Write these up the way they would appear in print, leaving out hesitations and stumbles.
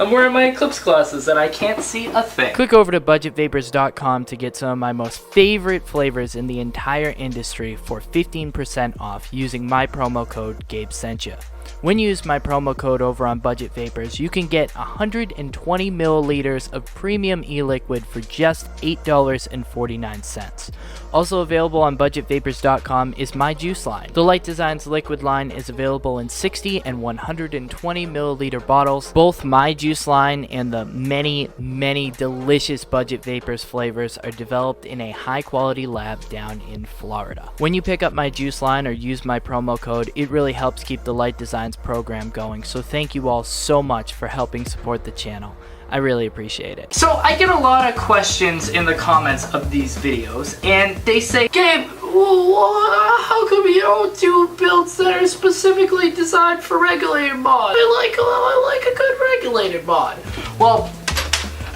I'm wearing my Eclipse glasses and I can't see a thing. Click over to budgetvapors.com to get some of my most favorite flavors in the entire industry for 15% off using my promo code GabeSentya. When you use my promo code over on Budget Vapors, you can get 120 milliliters of premium e-liquid for just $8.49. Also available on budgetvapors.com is my juice line. The Light Designs liquid line is available in 60 and 120 milliliter bottles. Both my juice line and the many delicious Budget Vapors flavors are developed in a high quality lab down in Florida. When you pick up my juice line or use my promo code, it really helps keep the Light Designs program going, so thank you all so much for helping support the channel. I really appreciate it. So I get a lot of questions in the comments of these videos, and they say, Gabe, how come you don't do builds that are specifically designed for regulated mod? I like a good regulated mod. Well,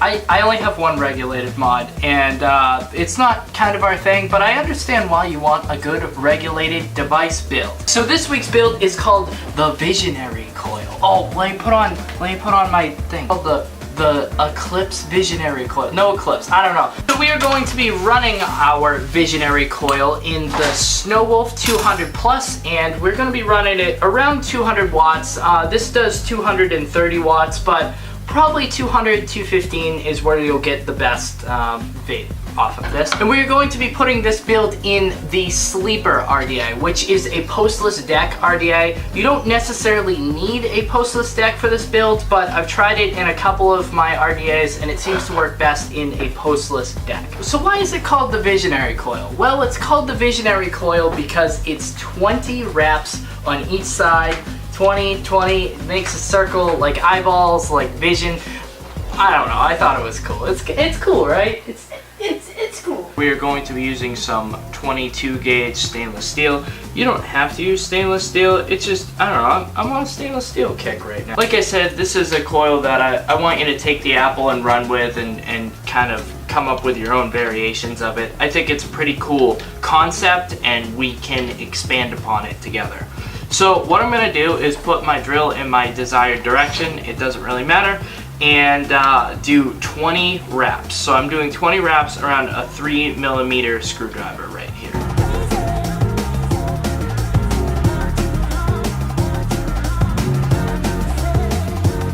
I only have one regulated mod, and it's not kind of our thing, but I understand why you want a good regulated device build. So this week's build is called the Visionary Coil. Oh, let me put on my thing. Called the Eclipse Visionary Coil. No Eclipse, I don't know. So we are going to be running our Visionary Coil in the Snowwolf 200 Plus, and we're going to be running it around 200 watts. This does 230 watts, but probably 200, 215 is where you'll get the best vape off of this. And we're going to be putting this build in the Sleeper RDA, which is a postless deck RDA. You don't necessarily need a postless deck for this build, but I've tried it in a couple of my RDAs and it seems to work best in a postless deck. So why is it called the Visionary Coil? Well, it's called the Visionary Coil because it's 20 wraps on each side. 20 makes a circle like eyeballs, like vision. I don't know, I thought it was cool. It's cool, right? It's cool. We are going to be using some 22 gauge stainless steel. You don't have to use stainless steel. It's just, I don't know, I'm on a stainless steel kick right now. Like I said, this is a coil that I want you to take the apple and run with and kind of come up with your own variations of it. I think it's a pretty cool concept and we can expand upon it together. So what I'm going to do is put my drill in my desired direction, it doesn't really matter, and do 20 wraps. So I'm doing 20 wraps around a 3mm screwdriver right here.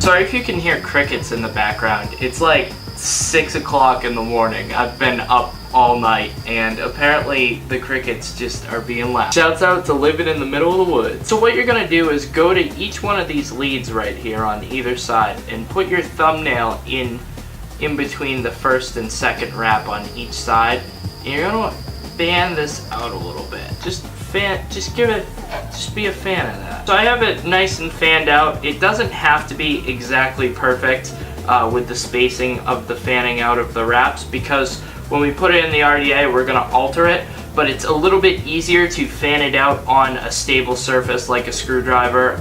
Sorry if you can hear crickets in the background. It's like 6 o'clock in the morning. I've been up all night and apparently the crickets just are being loud. Shouts out to living in the middle of the woods. So what you're gonna do is go to each one of these leads right here on either side and put your thumbnail in between the first and second wrap on each side. And you're gonna fan this out a little bit. Just be a fan of that. So I have it nice and fanned out. It doesn't have to be exactly perfect with the spacing of the fanning out of the wraps, because when we put it in the RDA, we're going to alter it, but it's a little bit easier to fan it out on a stable surface like a screwdriver.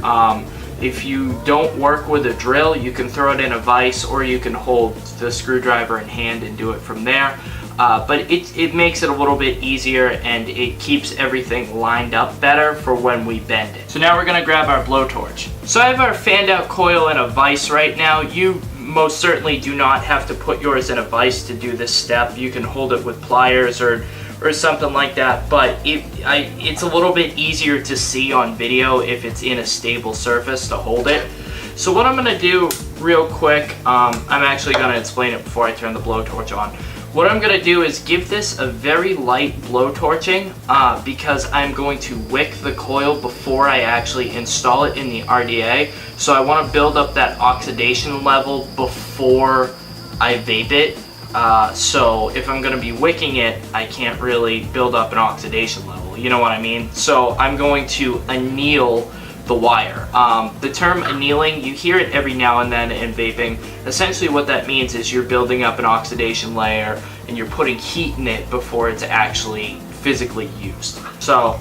If you don't work with a drill, you can throw it in a vise or you can hold the screwdriver in hand and do it from there. But it makes it a little bit easier and it keeps everything lined up better for when we bend it. So now we're going to grab our blowtorch. So I have our fanned out coil in a vise right now. You most certainly do not have to put yours in a vise to do this step. You can hold it with pliers or something like that, but it's a little bit easier to see on video if it's in a stable surface to hold it. So what I'm going to do real quick, I'm actually going to explain it before I turn the blowtorch on. What I'm going to do is give this a very light blowtorching because I'm going to wick the coil before I actually install it in the RDA. So I want to build up that oxidation level before I vape it. So if I'm going to be wicking it, I can't really build up an oxidation level. You know what I mean? So I'm going to anneal the wire. The term annealing, you hear it every now and then in vaping. Essentially what that means is you're building up an oxidation layer and you're putting heat in it before it's actually physically used. So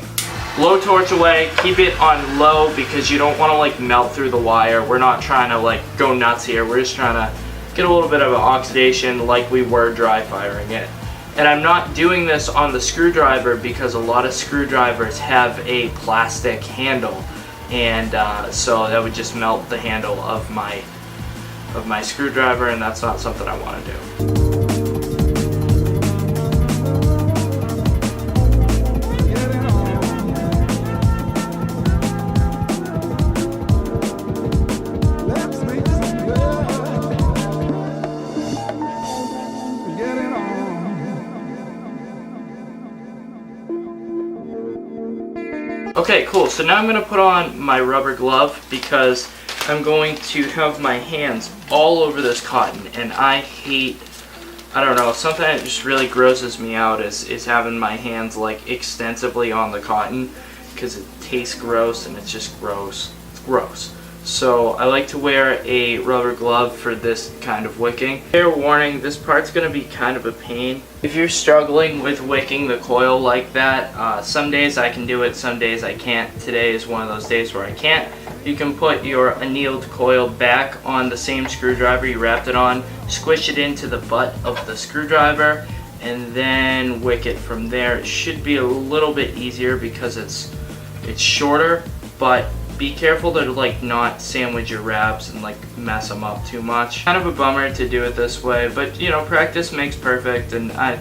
blowtorch away, keep it on low because you don't want to like melt through the wire. We're not trying to like go nuts here. We're just trying to get a little bit of an oxidation like we were dry firing it. And I'm not doing this on the screwdriver because a lot of screwdrivers have a plastic handle, and so that would just melt the handle of my of my screwdriver, and that's not something I want to do. Okay, cool. So now I'm going to put on my rubber glove because I'm going to have my hands all over this cotton, and I don't know, something that just really grosses me out is having my hands like extensively on the cotton because it tastes gross and it's just gross. It's gross. So I like to wear a rubber glove for this kind of wicking. Fair warning, this part's going to be kind of a pain. If you're struggling with wicking the coil like that, some days I can do it, some days I can't. Today is one of those days where I can't. You can put your annealed coil back on the same screwdriver you wrapped it on, squish it into the butt of the screwdriver, and then wick it from there. It should be a little bit easier because it's shorter, but be careful to like not sandwich your wraps and like mess them up too much. Kind of a bummer to do it this way, but you know, practice makes perfect, and I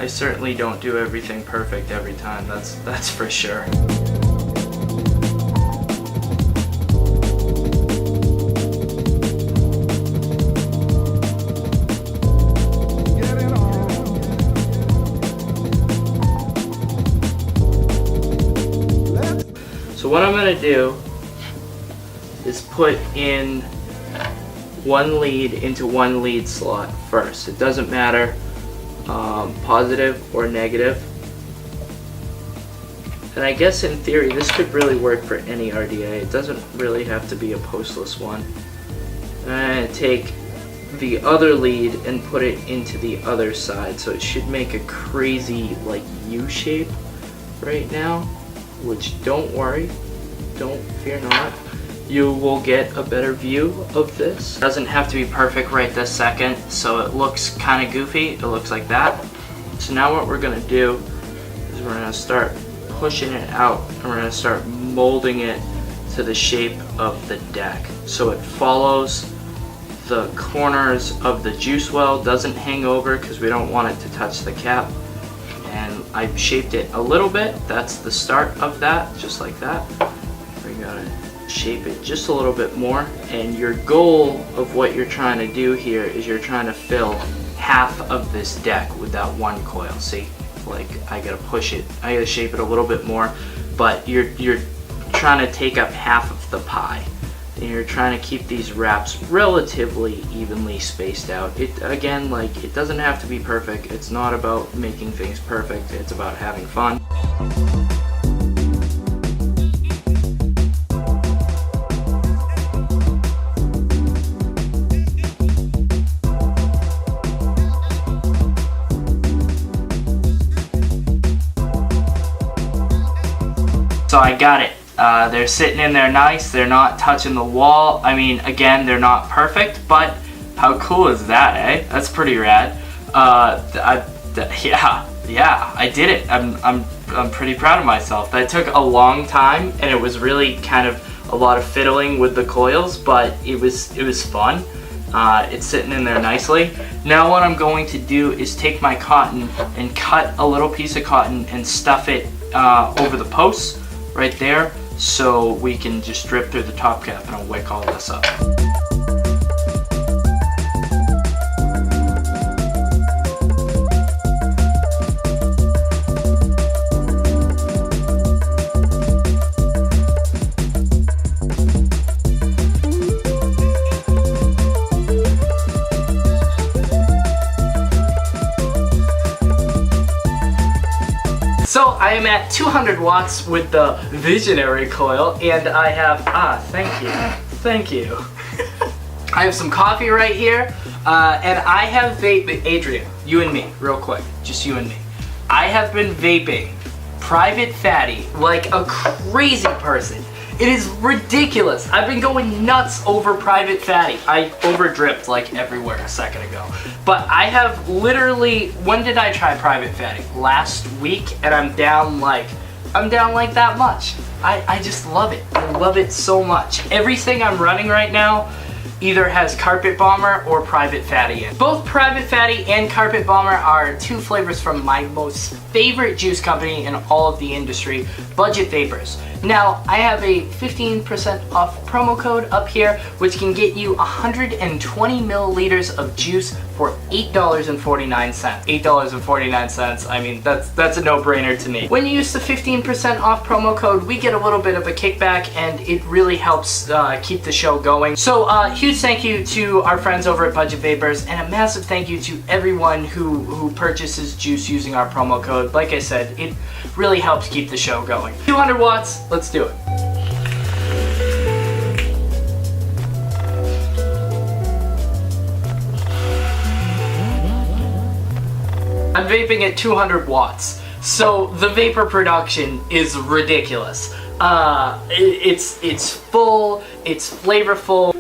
certainly don't do everything perfect every time. That's for sure. So what I'm gonna do is put in one lead into one lead slot first. It doesn't matter positive or negative. And I guess in theory this could really work for any RDA. It doesn't really have to be a postless one. And take the other lead and put it into the other side, so it should make a crazy like U shape right now, which don't worry, don't fear not. You will get a better view of this. It doesn't have to be perfect right this second, so it looks kind of goofy. It looks like that. So now what we're gonna do is we're gonna start pushing it out, and we're gonna start molding it to the shape of the deck. So it follows the corners of the juice well, doesn't hang over because we don't want it to touch the cap. And I shaped it a little bit. That's the start of that, just like that. We're gonna shape it just a little bit more, and your goal of what you're trying to do here is you're trying to fill half of this deck with that one coil. See, like I gotta push it, I gotta shape it a little bit more, but you're trying to take up half of the pie, and you're trying to keep these wraps relatively evenly spaced out. It again, like, it doesn't have to be perfect. It's not about making things perfect, it's about having fun. So I got it. They're sitting in there nice. They're not touching the wall. I mean, again, they're not perfect, but how cool is that, eh? That's pretty rad. Yeah, I did it. I'm pretty proud of myself. That took a long time, and it was really kind of a lot of fiddling with the coils, but it was fun. It's sitting in there nicely. Now what I'm going to do is take my cotton and cut a little piece of cotton and stuff it over the posts right there, so we can just drip through the top cap, and I'll wick all this up. So I am at 200 watts with the Visionary coil, and I have, thank you. I have some coffee right here, and I have vaped, Adrian, you and me, real quick, just you and me. I have been vaping Private Fatty like a crazy person. It is ridiculous. I've been going nuts over Private Fatty. I overdripped like everywhere a second ago. But I have literally, when did I try Private Fatty? Last week, and I'm down like that much. I just love it. I love it so much. Everything I'm running right now either has Carpet Bomber or Private Fatty in. Both Private Fatty and Carpet Bomber are two flavors from my most favorite juice company in all of the industry, Budget Vapors. Now, I have a 15% off promo code up here, which can get you 120 milliliters of juice for $8.49. $8.49, I mean, that's a no-brainer to me. When you use the 15% off promo code, we get a little bit of a kickback, and it really helps keep the show going. So, huge thank you to our friends over at Budget Vapors, and a massive thank you to everyone who purchases juice using our promo code. Like I said, it really helps keep the show going. 200 watts, let's do it. I'm vaping at 200 watts, so the vapor production is ridiculous. It's full, it's flavorful.